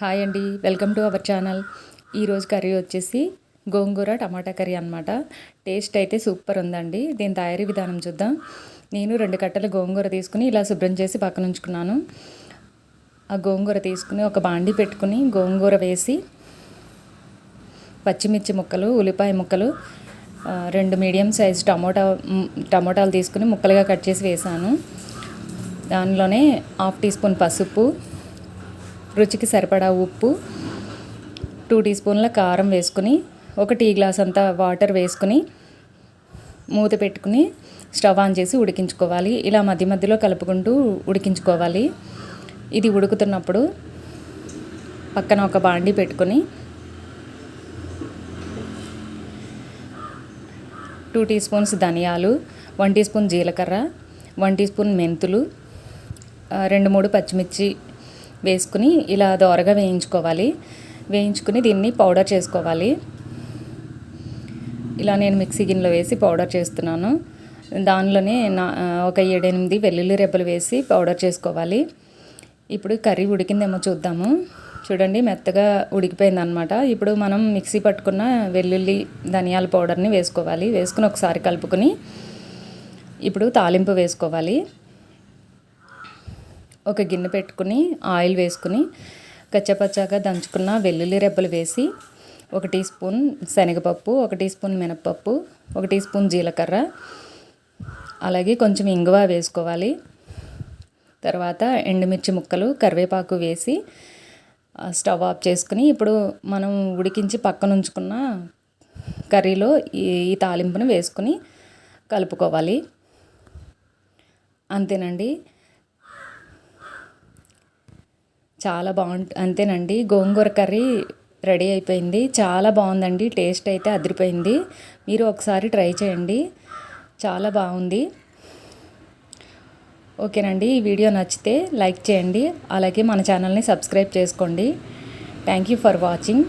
Hi అండి, welcome to our channel. ఈరోజు curry వచ్చేసి గోంగూర టమాటా కర్రీ అనమాట. టేస్ట్ అయితే సూపర్ ఉందండి. దీని తయారీ విధానం చూద్దాం. నేను 2 కట్టల గోంగూర తీసుకుని ఇలా శుభ్రం చేసి పక్కన ఉంచుకున్నాను. ఆ గోంగూర తీసుకుని ఒక బాండి పెట్టుకుని గోంగూర వేసి పచ్చిమిర్చి ముక్కలు, ఉల్లిపాయ ముక్కలు, 2 మీడియం సైజ్ టమోటాలు తీసుకుని ముక్కలుగా కట్ చేసి వేసాను. దానిలోనే 1/2 టీ స్పూన్ పసుపు, రుచికి సరిపడా ఉప్పు, 2 టీ స్పూన్ల కారం వేసుకుని 1 టీ గ్లాస్ అంతా వాటర్ వేసుకుని మూత పెట్టుకుని స్టవ్ ఆన్ చేసి ఉడికించుకోవాలి. ఇలా మధ్య మధ్యలో కలుపుకుంటూ ఉడికించుకోవాలి. ఇది ఉడుకుతున్నప్పుడు పక్కన ఒక బాండి పెట్టుకొని 2 టీ స్పూన్స్ ధనియాలు, 1 టీ స్పూన్ జీలకర్ర, 1 టీ స్పూన్ మెంతులు, 2-3 పచ్చిమిర్చి వేసుకుని ఇలా దోరగా వేయించుకుని దీన్ని పౌడర్ చేసుకోవాలి. ఇలా నేను మిక్సీ గిన్నెలో వేసి పౌడర్ చేస్తున్నాను. దానిలోనే ఒక 7-8 వెల్లుల్లి రెబ్బలు వేసి పౌడర్ చేసుకోవాలి. ఇప్పుడు కర్రీ ఉడికిందేమో చూద్దాము. చూడండి, మెత్తగా ఉడికిపోయింది అనమాట. ఇప్పుడు మనం మిక్సీ పట్టుకున్న వెల్లుల్లి ధనియాల పౌడర్ని వేసుకుని ఒకసారి కలుపుకొని ఇప్పుడు తాలింపు వేసుకోవాలి. ఒక గిన్నె పెట్టుకుని ఆయిల్ వేసుకుని కచ్చపచ్చాగా దంచుకున్న వెల్లుల్లి రెబ్బలు వేసి 1 టీ స్పూన్ శనగపప్పు, 1 టీ స్పూన్ మినపప్పు, 1 టీ స్పూన్ జీలకర్ర, అలాగే కొంచెం ఇంగువ వేసుకోవాలి. తర్వాత ఎండుమిర్చి ముక్కలు, కరివేపాకు వేసి స్టవ్ ఆఫ్ చేసుకుని ఇప్పుడు మనం ఉడికించి పక్కన ఉంచుకున్న కర్రీలో ఈ తాలింపును వేసుకుని కలుపుకోవాలి. అంతేనండి, చాలా అంతేనండి, గోంగూర కర్రీ రెడీ అయిపోయింది. చాలా బాగుందండి. టేస్ట్ అయితే అదిరిపోయింది. మీరు ఒకసారి ట్రై చేయండి, చాలా బాగుంది. ఓకేనండి, ఈ వీడియో నచ్చితే లైక్ చేయండి, అలాగే మన ఛానల్ని సబ్స్క్రైబ్ చేసుకోండి. Thank you for watching.